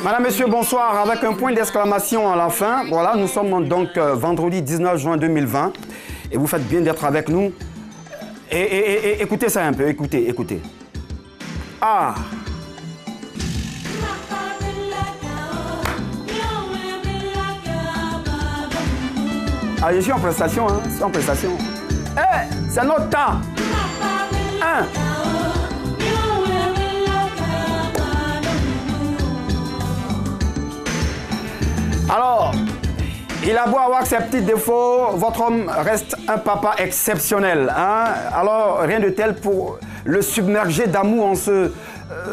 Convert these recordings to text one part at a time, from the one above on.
Madame, Monsieur, bonsoir, avec un point d'exclamation à la fin. Voilà, nous sommes donc vendredi 19 juin 2020 et vous faites bien d'être avec nous. Et écoutez ça un peu, écoutez. Ah! Ah, je suis en prestation, hein, c'est en prestation. Eh, c'est notre temps! Un! Alors, il a beau avoir ses petits défauts, votre homme reste un papa exceptionnel. Hein? Alors, rien de tel pour le submerger d'amour en ce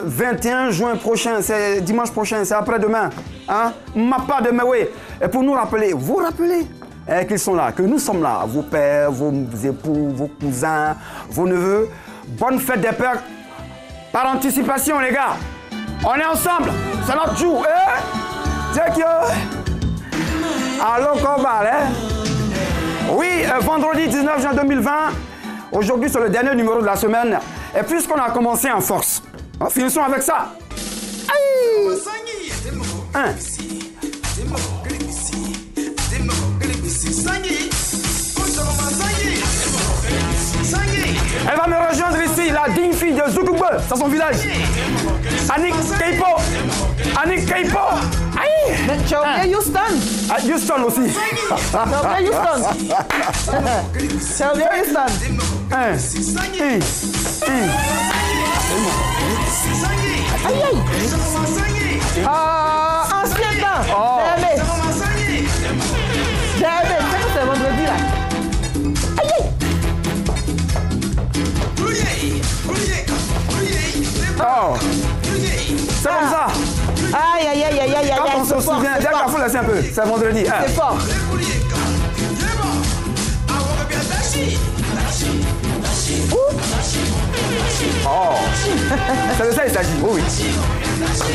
21 juin prochain, c'est dimanche prochain, c'est après-demain. Hein? Pas demain, oui. Et pour nous rappeler, vous rappelez qu'ils sont là, que nous sommes là, vos pères, vos époux, vos cousins, vos neveux. Bonne fête des pères par anticipation, les gars. On est ensemble, c'est notre jour. Tiens que... Allô, Corbal, hein? Oui, vendredi 19 juin 2020. Aujourd'hui, c'est le dernier numéro de la semaine. Et puisqu'on a commencé en force, finissons avec ça. Aïe! Un. Elle va me rejoindre ici, la digne fille de Zoukoube, c'est son village. Annick Keipo. Aïe! Mais tu as oublié Houston. Ah, Houston aussi. Tu as oublié Houston. Tu as oublié Houston. Aïe, aïe. Ancien temps. J'ai aimé. Tu sais que c'est vendredi là. Aïe, aïe. Oh. C'est comme ça. Aïe, aïe, aïe, aïe, aïe, aïe. Quand on se souvient, d'accord, il faut laisser un peu. C'est vendredi. C'est fort. Oh. C'est de ça il s'agit. Oh, oui.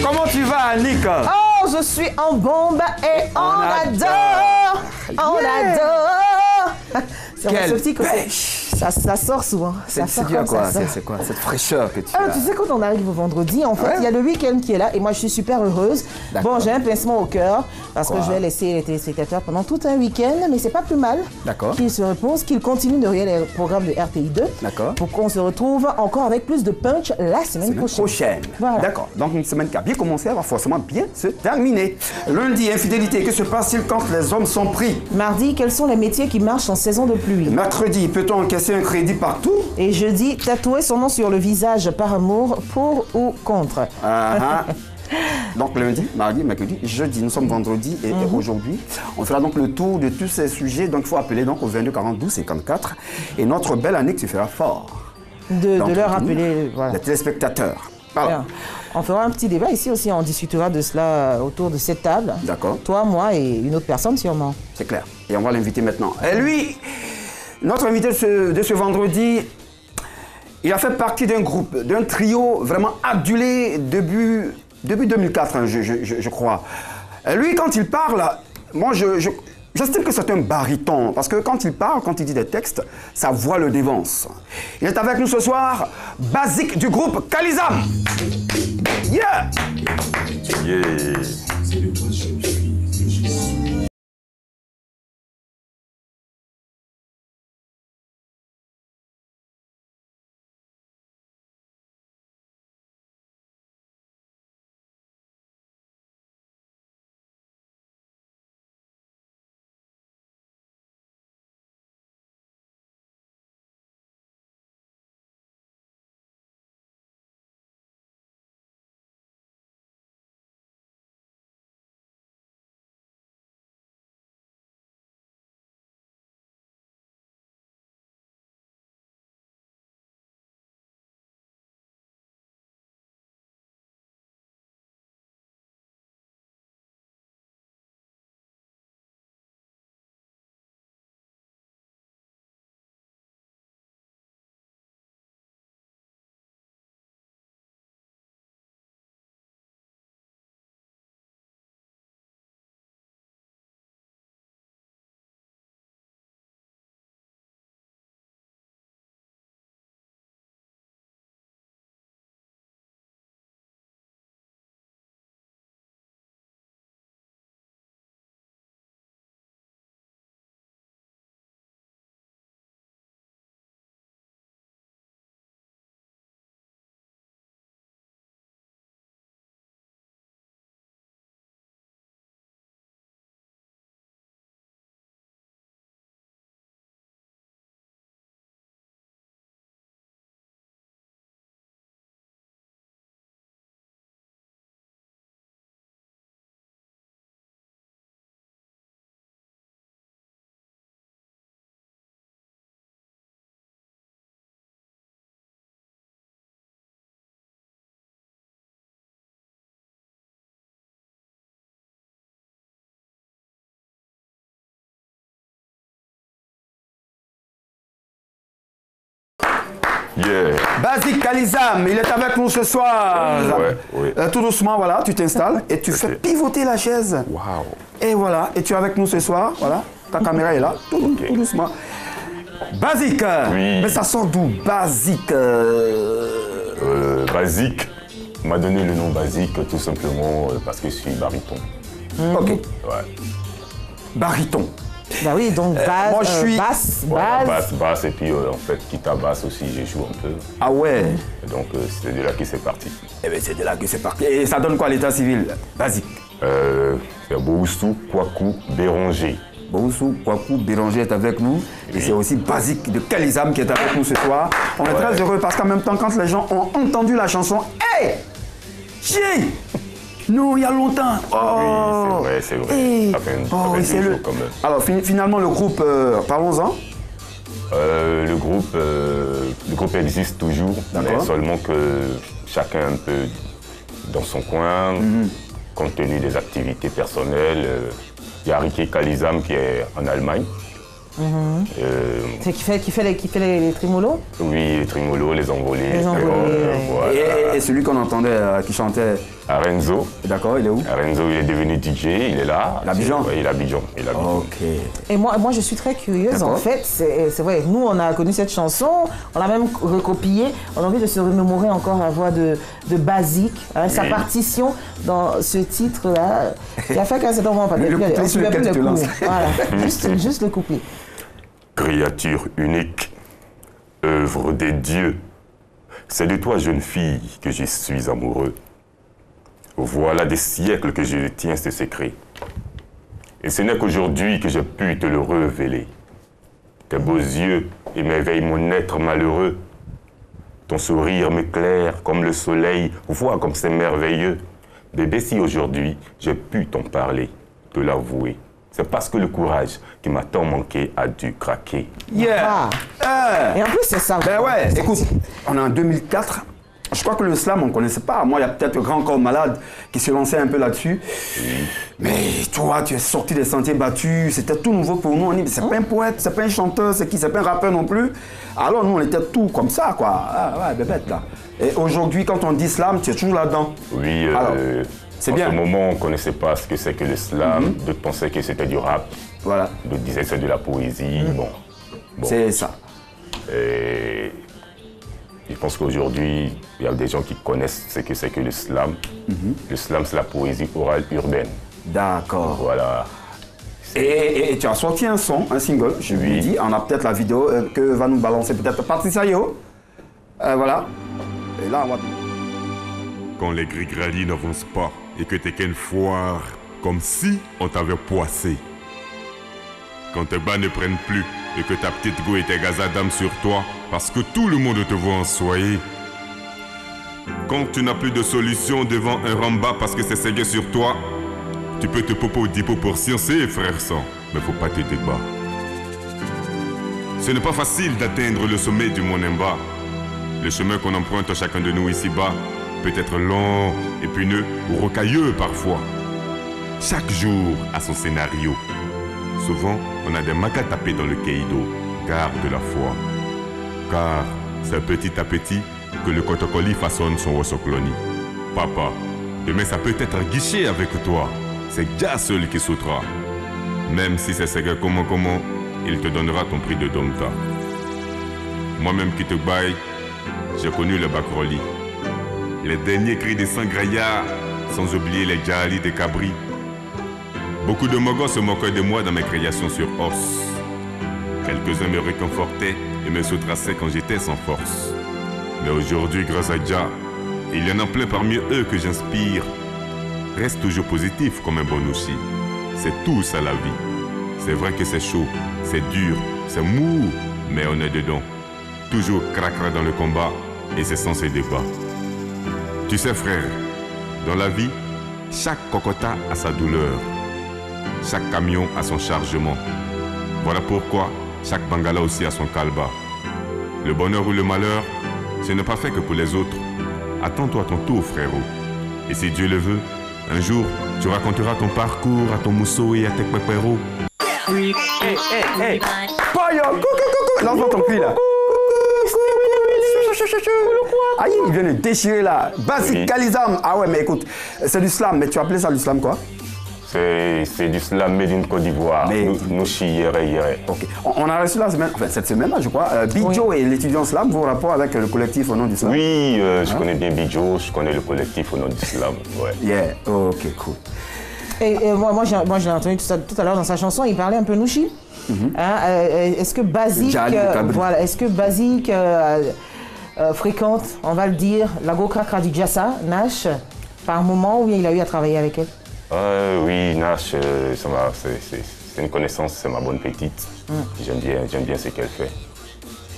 Comment tu vas, Annick? Oh, je suis en bombe et on adore. On adore. Quelle pêche. Ça sort souvent. C'est dû à quoi? C'est quoi cette fraîcheur que tu as? Tu sais, quand on arrive au vendredi, en fait, il y a le week-end qui est là et moi, je suis super heureuse. Bon, j'ai un pincement au cœur parce que je vais laisser les téléspectateurs pendant tout un week-end, mais c'est pas plus mal qu'ils se reposent, qu'ils continuent de regarder les programmes de RTI2 pour qu'on se retrouve encore avec plus de punch la semaine prochaine. Voilà. D'accord. Donc, une semaine qui a bien commencé, elle va forcément bien se terminer. Lundi, infidélité. Que se passe-t-il quand les hommes sont pris? Mardi, quels sont les métiers qui marchent en saison de pluie? Mercredi, peut-on encaisser un crédit partout? Et jeudi, tatouer son nom sur le visage par amour, pour ou contre? Donc lundi, mardi, mercredi, jeudi, nous sommes vendredi et aujourd'hui, on fera donc le tour de tous ces sujets. Donc il faut appeler donc au 22 42 54 et notre belle Annick se fera fort de leur rappeler les téléspectateurs. Voilà. On fera un petit débat ici aussi, on discutera de cela autour de cette table. D'accord. Toi, moi et une autre personne sûrement. C'est clair. Et on va l'inviter maintenant. Et lui, notre invité de ce vendredi, il a fait partie d'un groupe, d'un trio vraiment adulé début 2004, hein, je crois. Et lui, quand il parle, moi, j'estime que c'est un baryton, parce que quand il parle, quand il dit des textes, sa voix le dévance. Il est avec nous ce soir, Basique du groupe Kalizam. Yeah! Yeah. Basique Kalizam, il est avec nous ce soir. Ouais. Tout doucement, voilà, tu t'installes et tu fais pivoter la chaise. Wow. Et voilà, et tu es avec nous ce soir, voilà. Ta caméra est là, tout doucement. Basique. Oui. Mais ça sort d'où, Basique? Basique. On m'a donné le nom Basique tout simplement parce que je suis baryton. Ok. Ouais. Baryton. Bah oui, donc basse, moi, je suis... basse, et puis en fait, guitare basse aussi, j'ai joué un peu. Ah ouais. Et donc, c'est de là que c'est parti. Eh bien, c'est de là que c'est parti. Et ça donne quoi l'état civil? Basique. C'est Booussou, Kwaku, Béranger. Booussou, Kwaku, Béranger est avec nous. Oui. Et c'est aussi Basique de Kalizam qui est avec nous ce soir. On est très heureux parce qu'en même temps, quand les gens ont entendu la chanson, hey! Chier! Non, il y a longtemps. Oh. Oui, c'est vrai. Hey. Ça fait le... quand même. Alors, finalement, le groupe, parlons-en. Le groupe existe toujours, mais seulement que chacun un peu dans son coin, compte tenu des activités personnelles. Il y a Ricky Kalizam qui est en Allemagne. C'est qui fait les trémolos? Oui, les trémolos, les envolées. Voilà. Et celui qu'on entendait qui chantait Arenzo. D'accord, il est où? Arenzo, il est devenu DJ, il est là. L'Abidjan? Oui, il est Abidjan. Ok. Et moi, je suis très curieuse, en fait. C'est vrai, nous, on a connu cette chanson, on l'a même recopiée. On a envie de se remémorer encore la voix de Basique, hein, sa partition dans ce titre-là, qui a fait qu'à cet moment, on ne suivait plus le couplet. Voilà, juste le couplet. Créature unique, œuvre des dieux, c'est de toi, jeune fille, que je suis amoureux. Voilà des siècles que je tiens ce secret. Et ce n'est qu'aujourd'hui que j'ai pu te le révéler. Tes beaux yeux émerveillent mon être malheureux. Ton sourire m'éclaire comme le soleil, vois comme c'est merveilleux. Bébé, si aujourd'hui j'ai pu t'en parler, te l'avouer, c'est parce que le courage qui m'a tant manqué a dû craquer. Yeah! Et en plus, c'est ça. Ben ouais, écoute, on est en 2004. Je crois que le slam, on ne connaissait pas. Moi, il y a peut-être Grand Corps Malade qui se lançait un peu là-dessus. Mais toi, tu es sorti des sentiers battus. C'était tout nouveau pour nous. On dit, c'est pas un poète, c'est pas un chanteur, c'est pas un rappeur non plus. Alors nous, on était tout comme ça, quoi. Ah ouais, bébête, là. Et aujourd'hui, quand on dit slam, tu es toujours là-dedans. Oui, c'est bien. En ce moment, on ne connaissait pas ce que c'est que le slam. D'autres pensaient que c'était du rap. Voilà. D'autres disaient que c'est de la poésie. Bon. C'est ça. Et je pense qu'aujourd'hui, il y a des gens qui connaissent ce que c'est que le slam. Le slam, c'est la poésie orale urbaine. D'accord. Voilà. Et tu as sorti un son, un single, je lui ai dit. On a peut-être la vidéo que va nous balancer peut-être Patricia Yo. Voilà. Et là, on va... Quand les gris-gralis n'avancent pas et que t'es qu'une foire, comme si on t'avait poissé. Quand tes bas ne prennent plus et que ta petite go et tes gazadam sur toi parce que tout le monde te voit en soyer. Quand tu n'as plus de solution devant un ramba parce que c'est ségué sur toi, tu peux te popo dipo pour sciencer, frère sang, mais faut pas te débattre. Ce n'est pas facile d'atteindre le sommet du Monemba. Le chemin qu'on emprunte à chacun de nous ici-bas peut être long, épineux ou rocailleux parfois. Chaque jour a son scénario. Souvent, on a des macs à taper dans le keido, garde la foi. Car c'est petit à petit que le Kotokoli façonne son Wosokloni. Papa, demain ça peut être un guichet avec toi. C'est Dja seul qui sautera. Même si c'est Sega comment, il te donnera ton prix de Domta. Moi-même qui te baille, j'ai connu le Bakroli. Les derniers cris des Sangraya, sans oublier les Djali des Cabri. Beaucoup de mogos se moquaient de moi dans mes créations sur os. Quelques-uns me réconfortaient et me soutrassaient quand j'étais sans force. Mais aujourd'hui, grâce à Dja, il y en a plein parmi eux que j'inspire. Reste toujours positif comme un bon ouchi. C'est tout ça la vie. C'est vrai que c'est chaud, c'est dur, c'est mou, mais on est dedans. Toujours cracra dans le combat et c'est sans se débat. Tu sais frère, dans la vie, chaque cocota a sa douleur. Chaque camion a son chargement. Voilà pourquoi chaque bangala aussi a son kalba. Le bonheur ou le malheur, ce n'est pas fait que pour les autres. Attends-toi à ton tour, frérot. Et si Dieu le veut, un jour, tu raconteras ton parcours à ton mousseau et à tes pépéros. Oui, hey. Poyo, coucou. Lance ton cri là. Aïe, il vient de déchirer là. Basique Kalizam. Ah ouais, mais écoute, c'est du slam, mais tu appelais ça du slam quoi? C'est du slam made in Côte d'Ivoire. Nouchi, Yere. Ok. On a reçu la semaine, enfin cette semaine-là, je crois, Bidjo et l'étudiant slam, vos rapports avec le collectif au nom du slam? Oui, je connais bien Bidjo, je connais le collectif au nom du slam. Ouais. Yeah, ok, cool. Et moi j'ai entendu tout à l'heure dans sa chanson, il parlait un peu Nouchi. Est-ce que Basique, voilà, est-ce que Basique fréquente, on va le dire, la Goka Kradijassa, Nash, par moment où il a eu à travailler avec elle? Oui, Nash, c'est une connaissance, c'est ma bonne petite. J'aime bien ce qu'elle fait.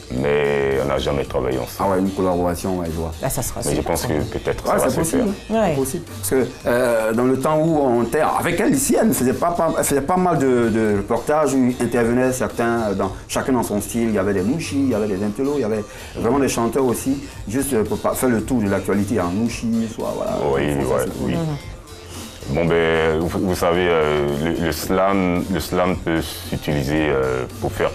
Mais on n'a jamais travaillé ensemble. Ah ouais, une collaboration, ouais, je vois. Là, ça sera. Mais je pense que peut-être ça va se faire. Ouais. C'est possible. Parce que dans le temps où on était avec elle ici, elle faisait pas mal de reportages où intervenaient certains, chacun dans son style. Il y avait des Nouchi, il y avait des intellos, il y avait vraiment des chanteurs aussi, juste pour faire le tour de l'actualité en Nouchi, soit voilà. Oui. Bon ben, vous savez, le slam peut s'utiliser pour faire,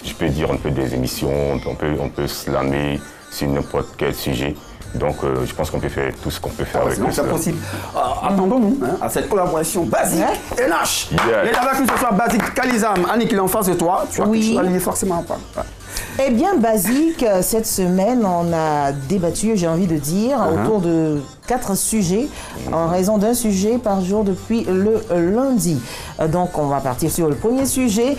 je peux dire, un peu des émissions, on peut slammer sur n'importe quel sujet. Donc je pense qu'on peut faire tout ce qu'on peut faire avec le slam. C'est possible. Attendons-nous à cette collaboration Basique et Nash. Yeah. Et avec nous ce soir, Basique Kalizam. Annie qui est en face de toi, tu as quelque chose à lier forcément pas. Eh bien, Basique, cette semaine, on a débattu, j'ai envie de dire, autour de 4 sujets, en raison d'un sujet par jour depuis le lundi. Donc, on va partir sur le premier sujet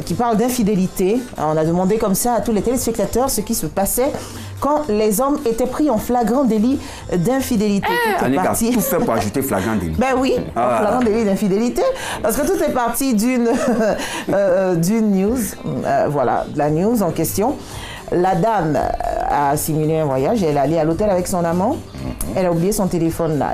qui parle d'infidélité. On a demandé comme ça à tous les téléspectateurs ce qui se passait quand les hommes étaient pris en flagrant délit d'infidélité. Annika, tout fait pour ajouter flagrant délit. Ben oui, en flagrant délit d'infidélité, parce que tout est parti d'une news, voilà, de la news en question. La dame a simulé un voyage et elle est allée à l'hôtel avec son amant. Elle a oublié son téléphone là.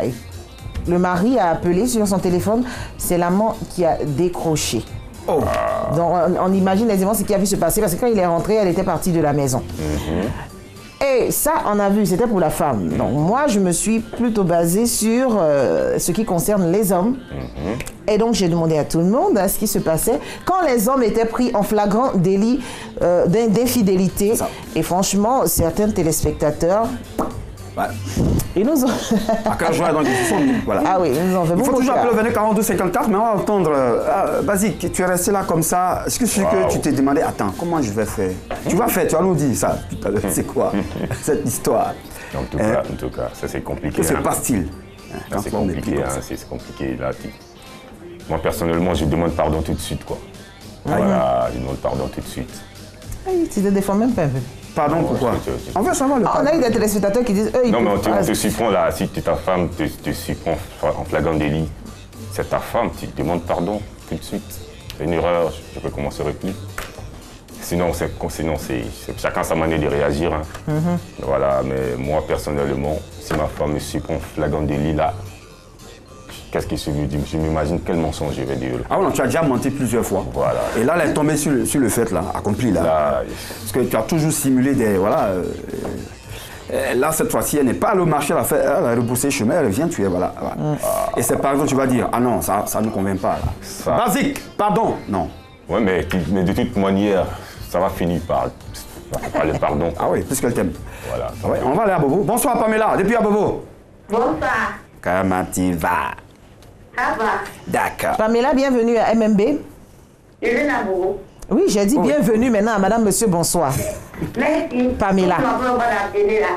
Le mari a appelé sur son téléphone, c'est l'amant qui a décroché. Donc on imagine aisément ce qui a pu se passer parce que quand il est rentré, elle était partie de la maison. Et ça, on a vu, c'était pour la femme. Donc moi, je me suis plutôt basée sur ce qui concerne les hommes. Et donc, j'ai demandé à tout le monde ce qui se passait quand les hommes étaient pris en flagrant délit d'infidélité. Et franchement, certains téléspectateurs... Ils nous ont... voilà. Ah oui, ils nous ont fait beaucoup. Il faut toujours appeler le 42 54, mais on va entendre. Basique, tu es resté là comme ça. Est-ce que tu t'es demandé, attends, comment je vais faire? Tu vas faire, tu vas nous dire ça tout à l'heure. C'est quoi cette histoire? En tout cas, ça c'est compliqué. Que se passe-t-il? C'est compliqué, c'est compliqué. Là, moi, personnellement, je demande pardon tout de suite, quoi. Voilà, je demande pardon tout de suite. Tu te défends même pas un peu. Pardon, pourquoi? On veut savoir le on a eu des téléspectateurs qui disent... non, mais on te surprend là, si ta femme te surprend en flagrant délit, c'est ta femme, tu demandes pardon tout de suite. C'est une erreur, je ne recommencerai plus. Sinon, chacun sa manière de réagir. Voilà, mais moi, personnellement, si ma femme me surprend en flagrant délit, là, qu'est-ce que je m'imagine quel mensonge je vais dire. Ah non, tu as déjà menti plusieurs fois. Voilà. Et là, elle est tombée sur le fait là, accompli là. Parce que tu as toujours simulé des... Voilà. Là, cette fois-ci, elle n'est pas allée au marché, elle a rebroussé chemin, elle vient tuer, voilà. Et c'est par exemple, tu vas dire, ah non, ça ne nous convient pas là. Basique, pardon, non. Oui, mais de toute manière, ça va finir par le pardon. Ah oui, puisqu'elle t'aime. Voilà. Ouais, on va aller à Bobo. Bonsoir Pamela, depuis à Bobo. Bonsoir. Comment tu vas? Ça va. D'accord. Pamela, bienvenue à MMB. Je viens à Bobo. Oui, j'ai dit bienvenue maintenant à madame, monsieur, bonsoir. Merci. Pamela.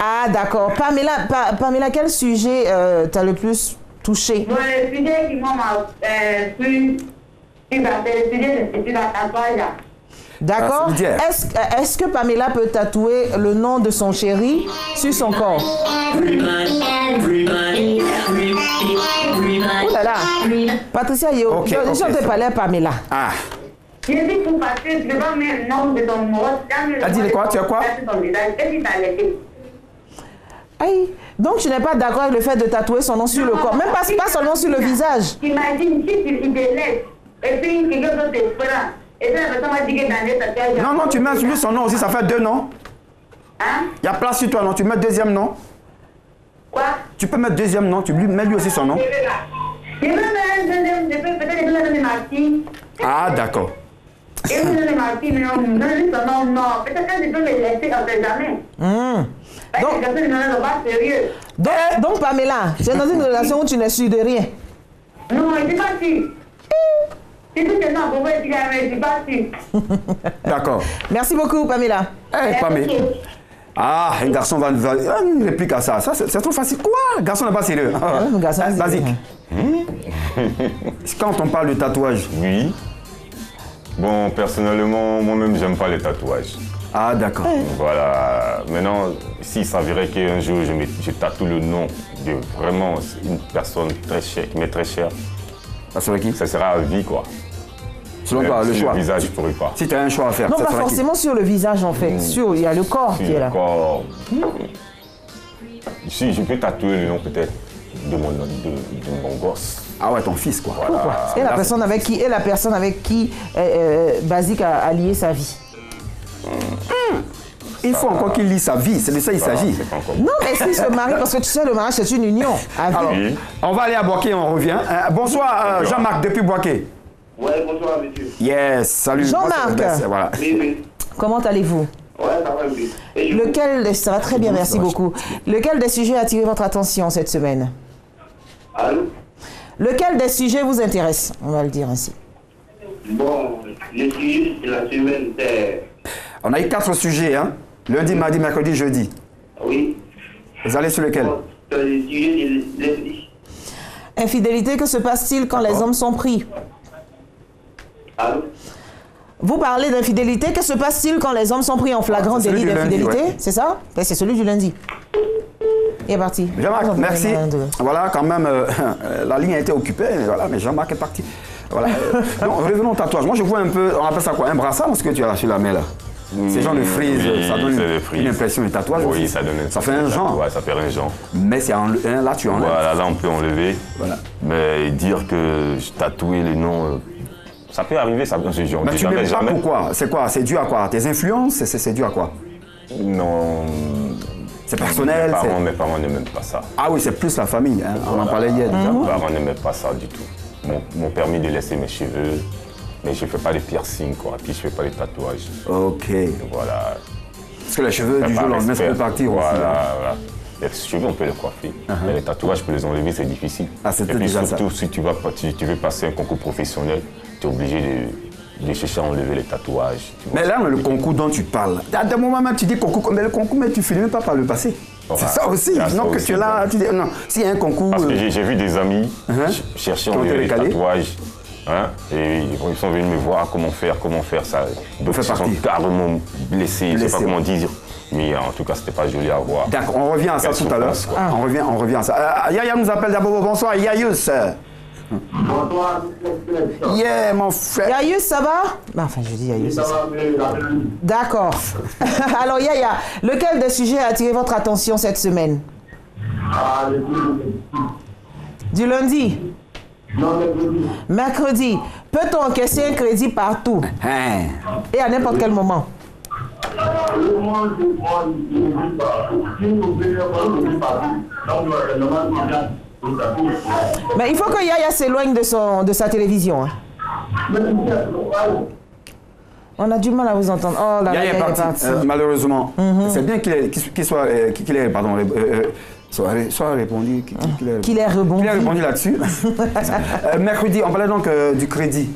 Ah, d'accord. Pamela, quel sujet t'as le plus touché? Bon, le sujet qui m'a plus... C'est le sujet de la tatouage. D'accord. Est-ce que Pamela peut tatouer le nom de son chéri sur son corps? Oh là là. Patricia, je te parlais à Pamela. Ah. Je dis pour parce que je vais mettre le nom de ton mot. T'as dit quoi? Tu as quoi? Aïe. Donc tu n'es pas d'accord avec le fait de tatouer son nom sur le corps, même pas seulement sur le visage. Imagine si tu te laisses et puis quelqu'un d'autre te prend. Et puis la personne va dire que dans les tatouages... Non, tu mets sur son nom aussi, ça fait 2 noms. Hein? Il y a place sur toi, non? Tu mets deuxième nom. Quoi? Tu peux mettre deuxième nom, tu mets lui aussi son nom. Je peux peut-être le Marty. Ah, d'accord. Et vous le Marty, mais non, son nom, non. Peut-être que je peux le laisser, on ne sait jamais. Donc, Pamela, tu es dans une relation où tu n'es sûre de rien. Non, je ne suis pas sûre. Si tout est non, je ne suis pas sûre. D'accord. Merci beaucoup, Pamela. Pamela. Ah, un garçon va une réplique à ça. C'est trop facile. Quoi? Le garçon n'est pas sérieux. Basique. Quand on parle de tatouage. Oui. Bon, personnellement, moi-même, j'aime pas les tatouages. Ah, d'accord. Voilà. Maintenant, s'il s'avérait qu'un jour, je tatoue le nom de vraiment une personne très chère, qui m'est très chère. Ça serait qui? Ça sera à vie, quoi. Selon toi, le choix. Le visage, je pourrais pas. Si tu as un choix à faire, non, pas forcément sur le visage, en fait. Il y a le corps qui est là. Le corps. Si, je peux tatouer le nom peut-être de mon gosse. Ah ouais, ton fils, quoi. Voilà. Pourquoi? Et la personne avec qui Basique a lié sa vie. Il faut encore qu'il lie sa vie, c'est de ça qu'il s'agit. Non, mais s'il se marie, parce que tu sais, le mariage, c'est une union. Alors, on va aller à Boaké, on revient. Bonsoir, Jean-Marc, depuis Boaké. Oui, bonsoir, monsieur. Yes, salut. Jean-Marc. Voilà. Oui. Comment allez-vous? Oui, ça va bien. Lequel, ça va très bien, merci beaucoup. Lequel des sujets a attiré votre attention cette semaine? Allô? Lequel des sujets vous intéresse? On va le dire ainsi. Bon, le sujet de la semaine, c'est... On a eu 4 sujets, hein? Lundi, mardi, mercredi, jeudi. Oui. Vous allez sur lequel? Le sujet de l'infidélité. Infidélité, que se passe-t-il quand les hommes sont pris? Allô? Vous parlez d'infidélité, que se passe-t-il quand les hommes sont pris en flagrant délit d'infidélité? Ouais. C'est ça? C'est celui du lundi. Il est parti. Jean-Marc, merci. Voilà, quand même, la ligne a été occupée, voilà, mais Jean-Marc est parti. Voilà. Donc, revenons au tatouage. Moi, je vois un peu, on appelle ça quoi? Un brassard, ce que tu as sur la main là? Ces genres de frises, ça donne une impression de tatouage aussi. Oui, ça fait un genre. Ouais, ça fait un genre. Mais c'est là, tu enlèves. Voilà, là, on peut enlever. Voilà. Mais dire que je tatouais les noms, ça peut arriver, ça peut se dire. Mais tu ne sais pas pourquoi? C'est quoi? C'est dû à quoi? Tes influences? C'est dû à quoi? Non. C'est personnel? Mes parents n'aimaient pas ça. Ah oui, c'est plus la famille, hein? On en parlait hier déjà. Mes parents n'aimaient pas ça du tout. M'ont permis de laisser mes cheveux, mais je ne fais pas les piercings, quoi. Puis je ne fais pas les tatouages. Ok. Voilà. Parce que les cheveux du jour au lendemain, ça peut partir aussi. Voilà. Les cheveux, on peut les coiffer. Mais les tatouages, pour les enlever, c'est difficile. Ah, c'est déjà ça. Surtout, si tu veux passer un concours professionnel, tu es obligé de chercher à enlever les tatouages. Mais là, le concours dont tu parles, à un moment même, tu dis concours, mais le concours, mais tu ne finis même pas par le passé. C'est ça aussi. Non, que tu es là, tu dis, non, s'il y a un concours... Parce que j'ai vu des amis chercher à enlever les tatouages. Et ils sont venus me voir comment faire ça. Donc ils sont carrément blessés, je ne sais pas comment dire. Mais en tout cas, c'était pas joli à voir. D'accord, on revient à ça tout à l'heure. On revient à ça. Yaya nous appelle d'abord. Bonsoir, Yayus. Bonsoir. Yeah, mon frère. Yayus, ça va? Enfin, je dis Yayus. Ça va. D'accord. Alors, Yaya, lequel des sujets a attiré votre attention cette semaine? Du lundi? Non, mercredi. Peut-on encaisser un crédit partout? Et à n'importe quel moment? Mais il faut que Yaya s'éloigne de sa télévision. Hein. On a du mal à vous entendre. Oh là là, Yaya est parti. Malheureusement. C'est bien qu'il soit répondu. Qu'il ait rebondi là-dessus. Mercredi, on parlait donc du crédit.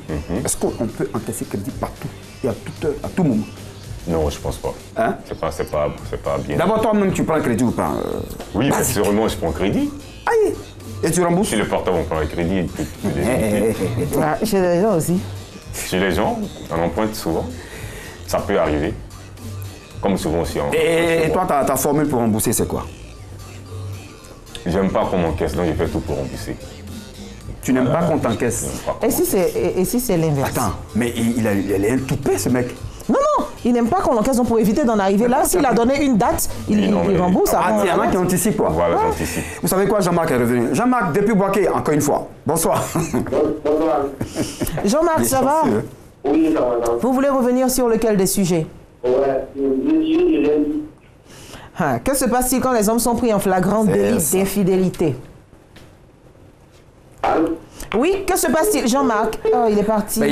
Est-ce qu'on peut encaisser crédit partout et à tout moment? Non, je pense pas. Hein? C'est pas bien. D'abord, toi-même, tu prends un crédit ou pas? Oui, sûrement, je prends un crédit. Aïe! Et tu rembourses? Si le portable, on prend un crédit. Chez les gens aussi. Chez les gens, on emprunte souvent. Ça peut arriver. Comme souvent aussi. Et toi, ta formule pour rembourser, c'est quoi? J'aime pas qu'on m'encaisse, donc je fais tout pour rembourser. Tu n'aimes pas qu'on t'encaisse? Et si c'est l'inverse? Attends, mais il est un toupet, ce mec. Non, il n'aime pas qu'on l'encaisse, donc pour éviter d'en arriver là, s'il a donné une date, il rembourse. Il y en a qui anticipent, quoi. Voilà, j'anticipe. Vous savez quoi, Jean-Marc est revenu. Jean-Marc, depuis Boaké, encore une fois. Bonsoir. Bonsoir. Jean-Marc, ça va? Oui, ça va. Vous voulez revenir sur lequel des sujets? Ouais, le sujet du lundi. Que se passe-t-il quand les hommes sont pris en flagrant délit d'infidélité? Allô? Oui, que se passe-t-il? Jean-Marc, oh, il est parti.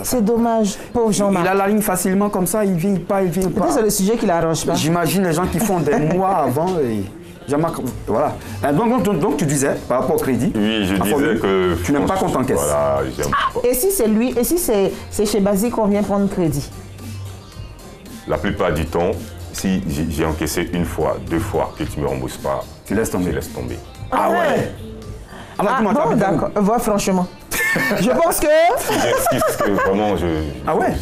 C'est dommage, pauvre Jean-Marc. Il a la ligne facilement comme ça, il vient pas, il vient pas. Peut-être c'est le sujet qui l'arrange pas. J'imagine les gens qui font des mois avant. Jean-Marc, voilà. Donc tu disais, par rapport au crédit, oui, je disais que... Tu n'aimes pas qu'on t'encaisse. Voilà, j'aime pas. Et si c'est lui, et si c'est chez Basique qu'on vient prendre crédit? La plupart du temps, si j'ai encaissé une fois, 2 fois, que tu ne me rembourses pas, tu laisses tomber. Je laisse tomber. Ah ouais. Bon, d'accord. Voilà, franchement. Je pense que... J'excuse que vraiment, Ah ouais?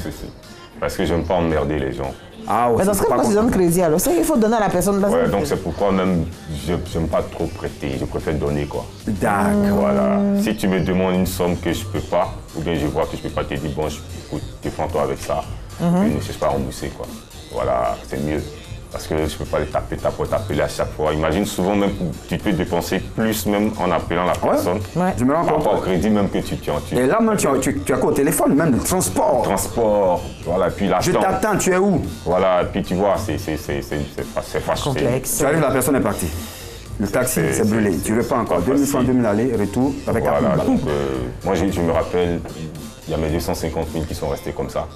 Parce que je n'aime pas emmerder les gens. Ah ouais. Mais dans ce cas, pourquoi tu donnes crédit alors? C'est qu'il faut donner à la personne. Ouais, donc c'est pourquoi même, je n'aime pas trop prêter. Je préfère donner, quoi. D'accord. Voilà. Si tu me demandes une somme que je ne peux pas, ou bien je vois que je ne peux pas te dire, bon, écoute, défends-toi avec ça. Je ne cherche pas à rembourser, quoi. Voilà, c'est mieux. Parce que je ne peux pas les t'appeler à chaque fois. Imagine souvent même tu peux dépenser plus même en appelant la personne. Ouais. Je me rends compte. Par rapport au crédit même que tu Et là même tu as quoi au téléphone, même le transport. Transport, voilà, puis l'attente. Je t'attends, tu es où? Voilà, puis tu vois, c'est complexe. Tu arrives, la personne est partie. Le taxi, c'est brûlé. Tu ne veux pas encore. 2000 francs, 2000 aller, retour, avec voilà, un donc moi je me rappelle, il y a mes 250 000 qui sont restés comme ça.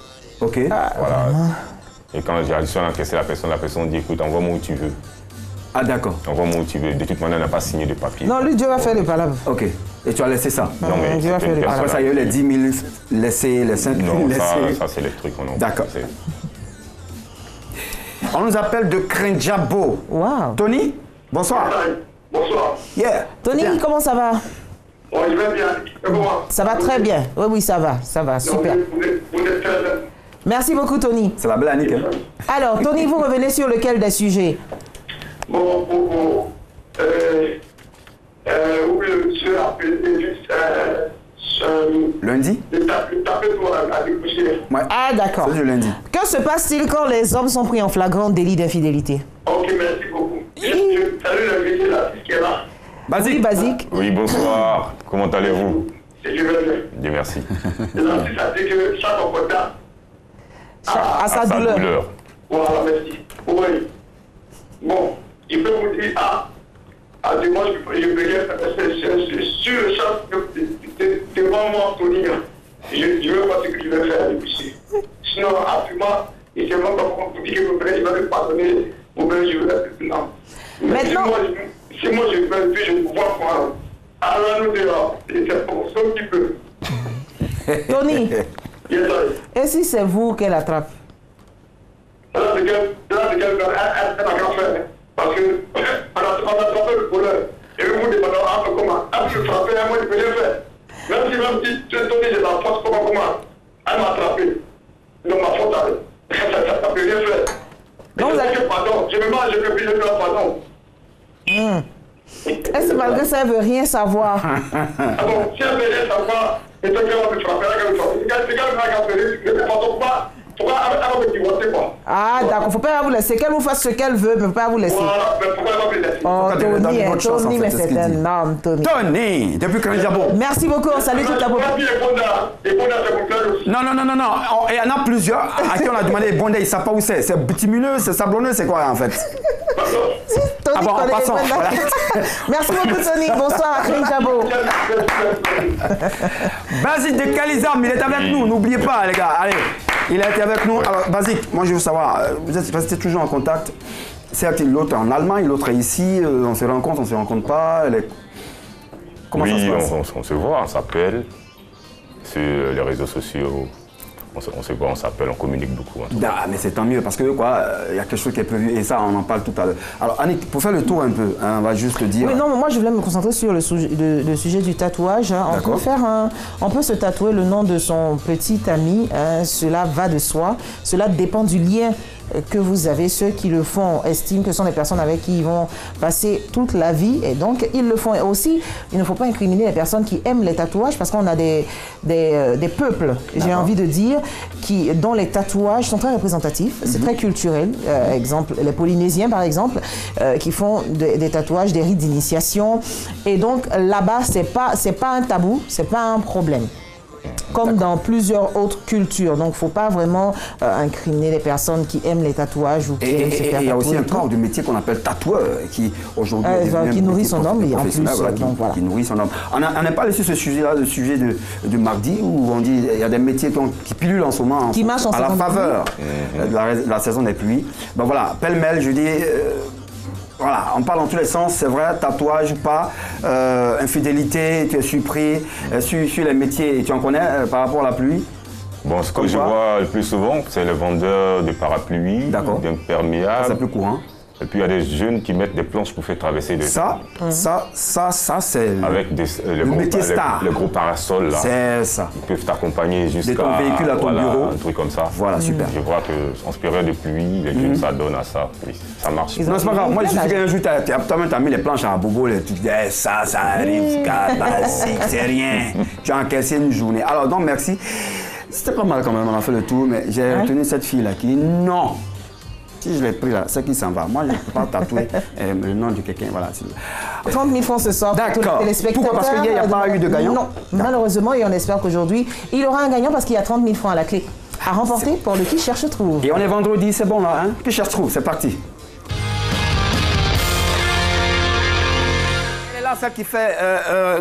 Ok. Voilà. Et quand j'ai réussi à encaisser la personne dit écoute, envoie-moi où tu veux. Ah d'accord. Envoie-moi où tu veux. De toute manière, elle n'a pas signé de papier. Non, lui, Dieu va faire les palabres. Ok. Et tu as laissé ça? Non, mais Dieu va faire les palabres. Après ça, il y a eu les 10 000 laissés, les 5 000 laissés. Non, ça c'est les trucs qu'on a. D'accord. On nous appelle de Krenjabo. Wow. Tony, bonsoir. Bonsoir. Yeah. Tony, comment ça va? Oh, je vais bien. Comment? Ça va très bien. Oui, ça va, super. Vous êtes très bien. Merci beaucoup, Tony. C'est la belle Annick. Hein? Alors, Tony, vous revenez sur lequel des sujets? Bon, je rappelle juste lundi? Le taper-toi avec Boucher. Ouais. Ah, d'accord. C'est du lundi. Que se passe-t-il quand les hommes sont pris en flagrant délit d'infidélité? Ok, merci beaucoup. Je salue l'invité là, qui est là. Basique. Oui, Basique. Oui, bonsoir. Comment allez-vous? Je vais bien. Dieu merci. Ça dit que chaque opportunité à sa douleur. Voilà, merci. Oui. Bon, il peut vous dire, moi, je peux dire, sur le champ devant moi, Tony, je veux voir ce que je vais faire depuis. Sinon, absolument, il ne sait même pas comment vous dire que vous il va me pardonner, vous pouvez, je veux être non. Maintenant, si moi je veux, puis je vois moi, allons-nous dehors, c'est pour ça qui peut. Tony, et si c'est vous qu'elle attrape? Là, c'est qu'elle n'a qu'à faire. Parce que on a attrapé le voleur. Et le monde est maintenant comment? Elle peut frapper, moi je peux rien faire. Même si tu es donné de la force, comment? Elle m'a attrapé. Donc ma faute, ça ne peut rien faire. Donc vous avez pardon. Je me mange, je peux plus le faire pardon. Est-ce que malgré ça, elle ne veut rien savoir? Ah bon, si elle veut rien savoir, et toi, elle va me frapper, elle va me frapper. C'est qu'elle m'a appelé, je ne sais pas pourquoi. Pourquoi elle va me divorcer, quoi? Ah, d'accord, il ne faut pas vous laisser. Qu'elle vous fasse ce qu'elle veut, mais il ne faut pas vous laisser. Voilà, mais pourquoi elle va me laisser? Oh, Tony, mais c'est un homme, Tony. Tony, depuis Krenjabo. Merci beaucoup, on salue toute la population. Non. Il y en a plusieurs à qui on a demandé les bondés, ils ne savent pas où c'est. C'est bitumineux, c'est sablonneux, c'est quoi en fait? Tony, ah bon, en passant. Voilà. Merci beaucoup, Tony. Bonsoir à Krenjabo. Basique de Kalizam, il est avec nous, n'oubliez pas les gars. Allez, il a été avec nous. Alors, Basique, moi je veux savoir, vous êtes restés toujours en contact. Certes, l'autre est en Allemagne, l'autre est ici, on se rencontre pas. Comment ça se passe? On se voit, on s'appelle sur les réseaux sociaux. On se voit, on s'appelle, on communique beaucoup. Ah, mais c'est tant mieux parce que quoi, il y a quelque chose qui est prévu et ça, on en parle tout à l'heure. Alors, Annick, pour faire le tour un peu, hein, on va juste le dire. Oui, non, moi je voulais me concentrer sur le sujet du tatouage. Hein. On peut se tatouer le nom de son petit ami, hein, cela va de soi. Cela dépend du lien que vous avez. Ceux qui le font estiment que ce sont des personnes avec qui ils vont passer toute la vie et donc ils le font. Et aussi, il ne faut pas incriminer les personnes qui aiment les tatouages parce qu'on a des peuples, j'ai envie de dire, dont les tatouages sont très représentatifs, c'est très culturel. Exemple, les Polynésiens par exemple, qui font des tatouages, des rites d'initiation et donc là-bas c'est pas un tabou, c'est pas un problème. comme dans plusieurs autres cultures. Donc, il ne faut pas vraiment incriminer les personnes qui aiment les tatouages ou qui aiment se faire tatouer. Il y a aussi un corps de métier qu'on appelle tatoueur qui aujourd'hui qui nourrit son homme et en plus qui nourrit son homme. On n'a pas laissé ce sujet-là, le sujet de mardi où on dit il y a des métiers qui pullulent en ce moment qui marchent à la faveur de la saison des pluies. Ben voilà, pêle-mêle, je dis. Voilà, on parle dans tous les sens, c'est vrai, tatouage ou pas, infidélité, tu es surpris, sur les métiers, tu en connais par rapport à la pluie? Bon, ce que je vois le plus souvent, c'est le vendeur de parapluies, d'imperméables. C'est plus courant. Et puis il y a des jeunes qui mettent des planches pour faire traverser les... Ça, c'est avec le métier star. Le gros parasol là. C'est ça. Ils peuvent t'accompagner jusqu'à... De ton véhicule à ton bureau. Un truc comme ça. Voilà, super. Je vois qu'en période de pluie, les jeunes s'adonnent à ça. Oui, ça marche. Non, c'est pas grave. Moi, je suis qu'un jour, toi-même, tu as mis les planches à bobo, tu dis, ça arrive, c'est rien. Tu as encaissé une journée. Alors, donc, merci. C'était pas mal quand même, on a fait le tour, mais j'ai retenu cette fille-là qui dit non. Si je l'ai pris là, c'est qui s'en va. Moi, je ne peux pas tatouer le nom de quelqu'un. Voilà. 30 000 francs ce soir pour tous les téléspectateurs. Pourquoi? Parce qu'il n'y a pas eu de gagnant? Non, malheureusement, et on espère qu'aujourd'hui, il y aura un gagnant parce qu'il y a 30 000 francs à la clé à remporter pour le Qui cherche trouve. Et on est vendredi, c'est bon là, hein? Qui cherche trouve, c'est parti. Celle qui fait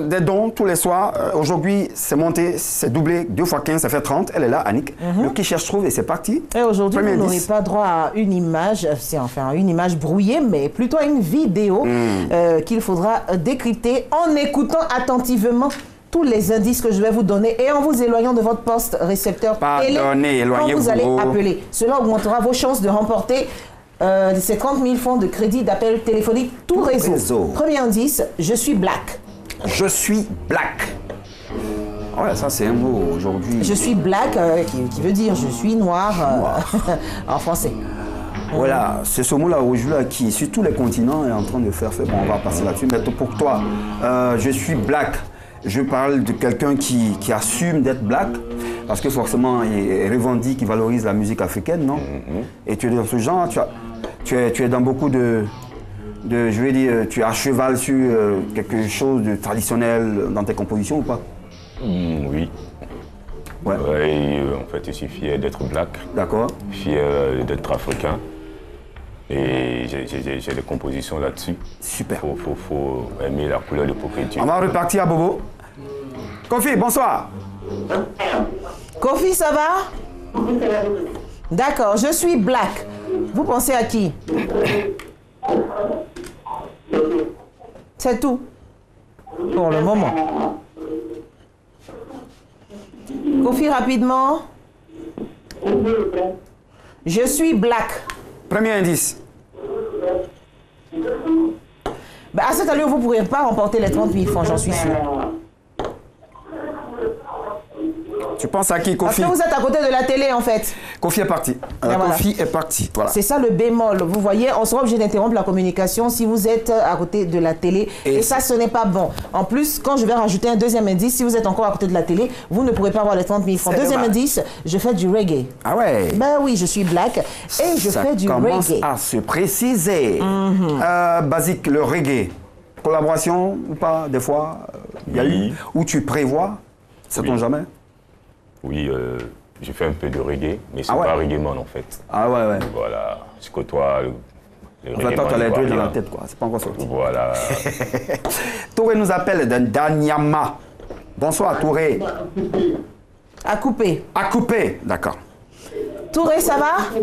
des dons tous les soirs. Aujourd'hui, c'est monté, c'est doublé, 2 fois 15, ça fait 30. Elle est là, Annick. Le Qui cherche trouve et c'est parti. Et aujourd'hui, vous n'aurez pas droit à une image, c'est enfin une image brouillée, mais plutôt à une vidéo qu'il faudra décrypter en écoutant attentivement tous les indices que je vais vous donner et en vous éloignant de votre poste récepteur télé quand vous allez appeler. Cela augmentera vos chances de remporter ces 30 000 francs de crédit d'appel téléphonique tout réseau. Premier indice, je suis black. Je suis black. Ouais, ça c'est un mot aujourd'hui. Je suis black, qui veut dire je suis noir, en français. Voilà, c'est ce mot-là aujourd'hui qui, sur tous les continents, est en train de faire. Bon, on va passer là-dessus. Mais pour toi, je suis black. Je parle de quelqu'un qui assume d'être black. Parce que forcément, il revendique, il valorise la musique africaine, non? Et tu es dans ce genre, tu es dans beaucoup de je vais dire, tu es à cheval sur quelque chose de traditionnel dans tes compositions ou pas? Oui. Ouais. En fait, je suis fier d'être black. D'accord. Fier d'être africain. Et j'ai des compositions là-dessus. Super. Faut aimer la couleur de pourriture. On va repartir à Bobo. Kofi, bonsoir. Kofi, ça va? D'accord, je suis black. Vous pensez à qui? C'est tout. Pour le moment. Kofi, rapidement. Je suis black. Premier indice. Bah, à cette allure, vous ne pourrez pas remporter les 30 000 francs, j'en suis sûr. Tu penses à qui, Kofi? Parce que vous êtes à côté de la télé, en fait. Kofi est parti. Kofi est parti. Voilà. C'est ça le bémol. Vous voyez, on sera obligé d'interrompre la communication si vous êtes à côté de la télé. Et ça, ce n'est pas bon. En plus, quand je vais rajouter un deuxième indice, si vous êtes encore à côté de la télé, vous ne pourrez pas avoir les 30 000 francs. Deuxième indice, je fais du reggae. Ah ouais? Ben oui, je suis black et je fais du reggae. Ça commence à se préciser. Basique, le reggae. Collaboration ou pas, des fois, il y a eu. Où tu prévois, sait-on jamais? Oui, j'ai fait un peu de reggae, mais c'est pas reggae man en fait. Ah ouais. Voilà, je côtoie le reggae man. Attends, tu as les deux dans la tête, quoi. C'est pas encore sorti. Voilà. Touré nous appelle d'un Danyama. Bonsoir, Touré. À couper. À couper, d'accord. Touré, ça va?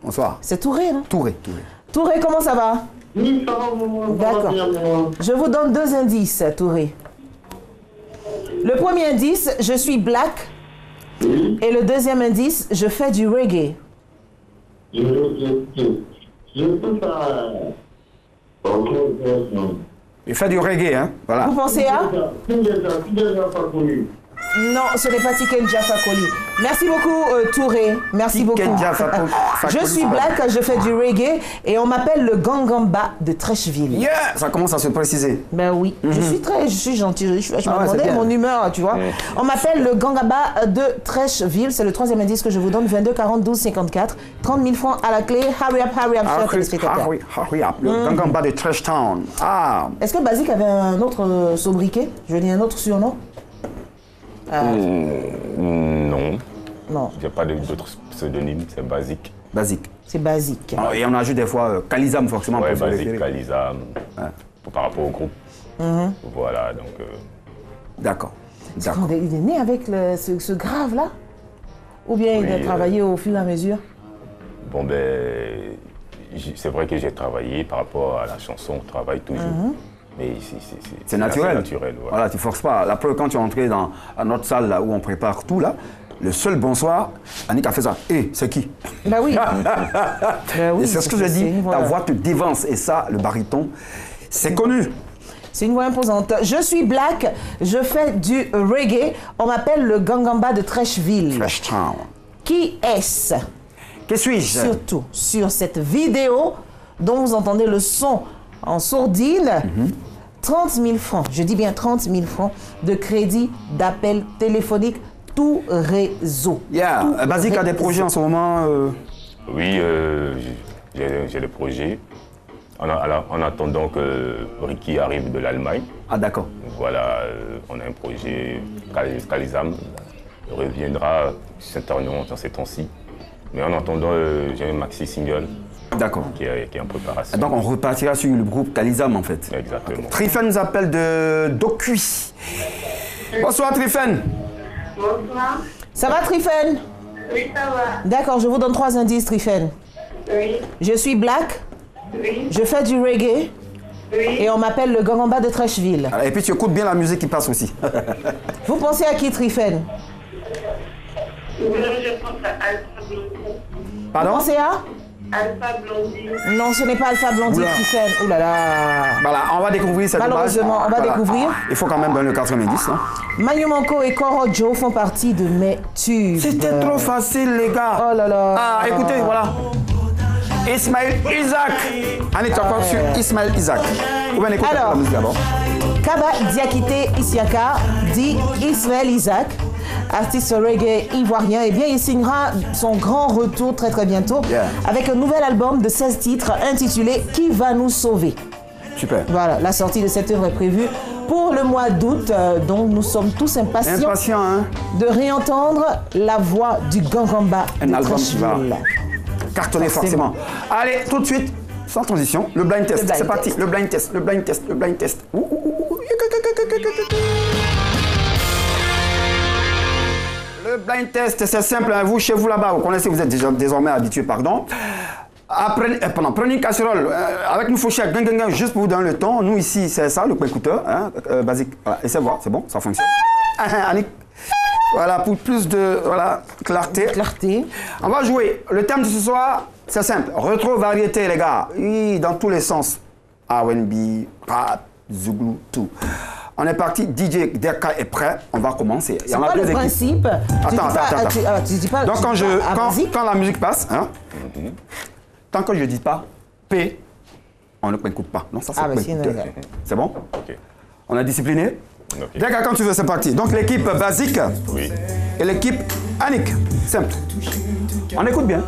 Bonsoir. C'est Touré, hein? Touré. Touré, comment ça va? D'accord. Je vous donne 2 indices, Touré. Le premier indice, je suis black. Et le deuxième indice, je fais du reggae. Je peux pas. Il fait du reggae, hein? Voilà. Vous pensez à? Non, ce n'est pas Tiken Jaffa Koli. Merci beaucoup, Touré. Merci beaucoup. Je suis black, je fais du reggae et on m'appelle le Gangamba de Trècheville. Yeah! Ça commence à se préciser. Ben oui, je suis gentil. Je me demandais mon humeur, tu vois. On m'appelle le Gangamba de Trècheville. C'est le 3e indice que je vous donne. 22 40 12 54. 30 000 francs à la clé. Hurry up, chers téléspectateurs. Hurry up. Le Gangamba de Trèchetown. Ah! Est-ce que Basique avait un autre sobriquet? Je dis un autre surnom? Non. Non. J'ai pas d'autres pseudonymes, c'est Basique. Basique. C'est Basique. Et on ajoute des fois Kalizam forcément. Ouais, pour Basique, Kalizam, par rapport au groupe. Voilà, donc... D'accord. Il est né avec ce grave-là? Ou bien il a travaillé au fur et à mesure? Bon, ben, c'est vrai que j'ai travaillé par rapport à la chanson, on travaille toujours. Mais c'est naturel. Naturel, voilà, tu forces pas. La preuve, quand tu es entré dans notre salle là, où on prépare tout, là, le seul bonsoir, Annick a fait ça. Et c'est qui? Bah oui. Et c'est ce que je dis, ta voix te dévance. Et ça, le baryton, c'est connu. C'est une voix imposante. Je suis black, je fais du reggae. On m'appelle le Gangamba de Trècheville. Trèchetown. Qui est-ce? Qui suis-je? Surtout sur cette vidéo dont vous entendez le son en sourdine. 30 000 francs, je dis bien 30 000 francs de crédit d'appel téléphonique, tout réseau. Basique a des projets en ce moment Oui, j'ai des projets. En attendant que Ricky arrive de l'Allemagne. Ah d'accord. Voilà, on a un projet, Kalizam reviendra certainement dans ces temps-ci. Mais en attendant, j'ai un maxi single. D'accord. Qui est en préparation. Donc on repartira sur le groupe Kalizam en fait. Exactement. Trifen nous appelle de Docui. Bonsoir Trifen. Bonsoir. Ça va Trifen? Oui, ça va. D'accord, je vous donne 3 indices Trifen. Oui. Je suis black. Oui. Je fais du reggae. Oui. Et on m'appelle le Gangamba de Trècheville. Et puis tu écoutes bien la musique qui passe aussi. Vous pensez à qui Trifen? Je pense à Alpha Blondie. Pardon? Vous pensez à? Alpha Blondie. Non, ce n'est pas Alpha Blondie Trifen. Ouh là là. Voilà, on va découvrir cette Malheureusement, on va découvrir. Il faut quand même dans le 90. Hein. Manu Manco et Koro Joe font partie de mes tubes. C'était trop facile les gars. Oh là là. Ah, écoutez, voilà. Ismaël Isaac. Annick, tu as encore sur Ismaël Isaac. Ou bien écoute la musique d'abord. Kaba Diakité Isiaka dit Ismaël Isaac, artiste reggae ivoirien, et bien il signera son grand retour très très bientôt avec un nouvel album de 16 titres intitulé Qui va nous sauver. Super. Voilà, la sortie de cette œuvre est prévue pour le mois d'août, donc nous sommes tous impatients de réentendre la voix du Gangamba de Trècheville. Cartonné forcément. Allez, tout de suite, sans transition, le blind test. C'est parti, le blind test, le blind test, le blind test. Le blind test, c'est simple. Vous, chez vous là-bas, vous connaissez, vous êtes désormais habitués, pardon. Prenez une casserole avec une fourchette, juste pour vous donner le temps. Nous ici, c'est ça, le écouteur, basique. Voilà. Et c'est bon, ça fonctionne. Annick. Voilà, pour plus de clarté. On va jouer. Le thème de ce soir, c'est simple. Rétro-variété, les gars. Oui, dans tous les sens. R&B, rap, Zouglou, tout. On est parti. DJ Derka est prêt. On va commencer. C'est quoi le principe? Attends. Tu dis pas, donc quand la musique passe, hein, tant que je ne dis pas P, on ne écoute pas. Non, ça c'est c'est bon? Ok. On est discipliné? Okay. D'accord, quand tu veux, c'est parti. Donc l'équipe Basique et l'équipe Annick. Simple. On écoute bien.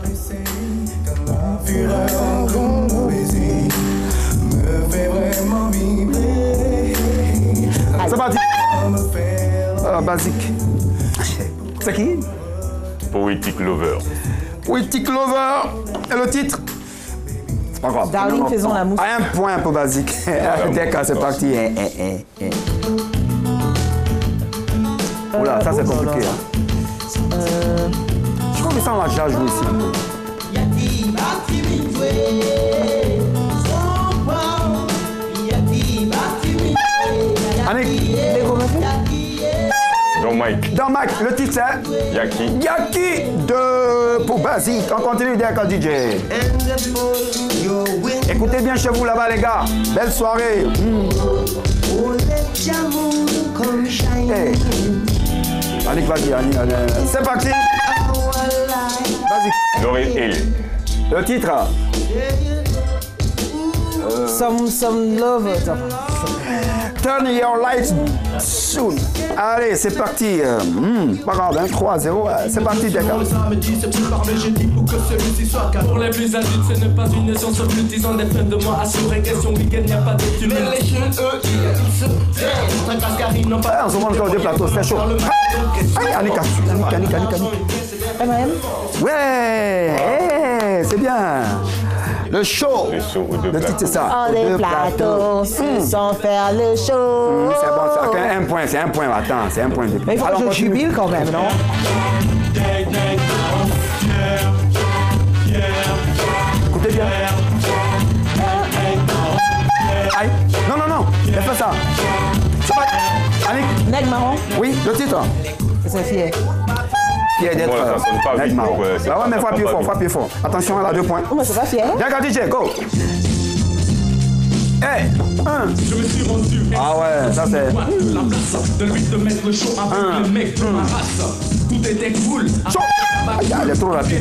C'est parti. Basique. C'est qui? Poetic Lover. Poetic Lover. Et le titre? C'est pas grave. Darling, faisons la mousse. Un point pour Basique. D'accord, c'est parti. Oula, ça c'est compliqué. Je crois que ça on l'a déjà joué ici un peu. Annick. Dans Mike, le titre c'est Yaki pour Basique. On continue derrière DJ. Écoutez bien chez vous là-bas les gars. Belle soirée. Hey. Annick, vas-y, c'est parti. Vas-y. Le titre. Some love. Turn your lights soon. Allez, c'est parti. Pas grave, hein, 3-0. C'est parti, d'accord. Pour les plus adultes, ce n'est pas une science occulte. Ils ont des fins de mois assurés. Question week-end, il n'y a pas de tumulte. Mais les jeunes, eux, ils se tracassent car ils n'ont pas. On se montre encore des plateaux, c'est chaud. Aïe, Annika. Ouais, c'est bien. Le show. Le titre, c'est ça. Oh, les plateaux, sans faire le show. C'est bon, c'est un point, c'est un point. Attends, c'est un point. Mais il faut que je jubile quand même, non? Écoutez bien. Aïe. Non, non, non. Fais pas ça. C'est pas... Annick. Nègre marron. Oui, le titre. C'est fier. Fier d'être nègre marron. Ah ouais, mais faut appuyer fort, faut appuyer fort. Attention, elle a 2 points. Oh, mais c'est pas fier. Bien, DJ, go. Hey, 1. Je me suis rendu. Ah ouais, ça c'est... La place de lui de mettre le show avec le mec de ma race. Tout était cool. Il est trop rapide.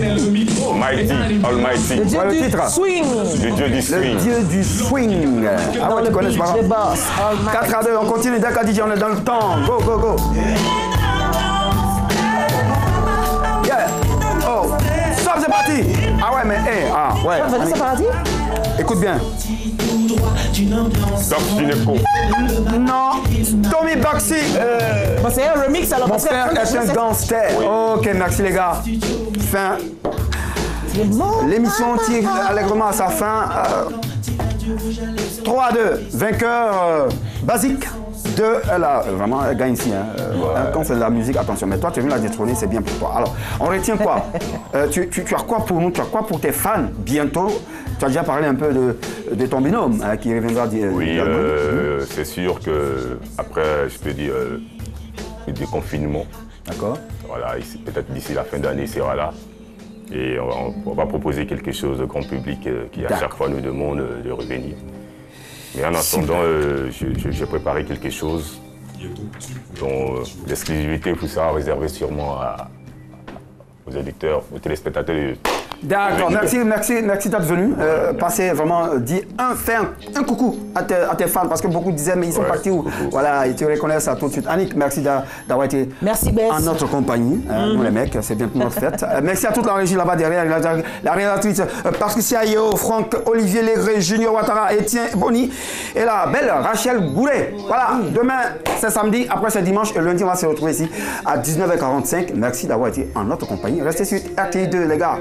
Mighty, Almighty. Le dieu le du titre. swing. Le dieu du Le swing. dieu du swing. Ah ouais, tu connais, c'est pas grave. 4-2, on continue. D'accord, DJ, on est dans le temps. Go, go, go. Yeah. Oh, stop, c'est parti. Ah ouais, mais hey, ah ouais. C'est parti. Écoute bien. Stop Gineco. Non, Tommy Baxi. Bon, c'est un remix alors. Mon frère est un gangster. Ok, merci les gars. Fin. L'émission tire allègrement à sa fin. 3-2. Vainqueur basique. 2, elle gagne ici. Hein. Quand c'est de la musique, attention. Mais toi, tu es venu la détrôner, c'est bien pour toi. Alors, on retient quoi? Tu as quoi pour nous? Tu as quoi pour tes fans bientôt? Tu as déjà parlé un peu de ton binôme qui reviendra dire. Oui, c'est sûr que après, je peux dire, le déconfinement. D'accord. Voilà, peut-être d'ici la fin d'année, il sera là. Et on va proposer quelque chose au grand public qui à chaque fois nous demande de revenir. Mais en attendant, j'ai préparé quelque chose dont l'exclusivité pour ça réservée sûrement aux éditeurs, aux téléspectateurs. D'accord, merci d'être venu. Passez vraiment, fais un coucou à tes fans parce que beaucoup disaient mais ils sont partis où? Voilà, ils te reconnaissent ça tout de suite. Annick, merci d'avoir été en notre compagnie, nous les mecs, c'est bien notre fête. Merci à toute la régie là-bas derrière, la réalisatrice Patricia Yeo, Franck, Olivier Légré, Junior Ouattara, Étienne Boni et la belle Rachel Goulet. Voilà, demain c'est samedi, après c'est dimanche et lundi on va se retrouver ici à 19h45. Merci d'avoir été en notre compagnie. Restez sur RTI2 les gars.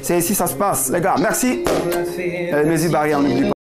C'est ici ça se passe, les gars. Merci. Les mesures barrières, n'oubliez pas.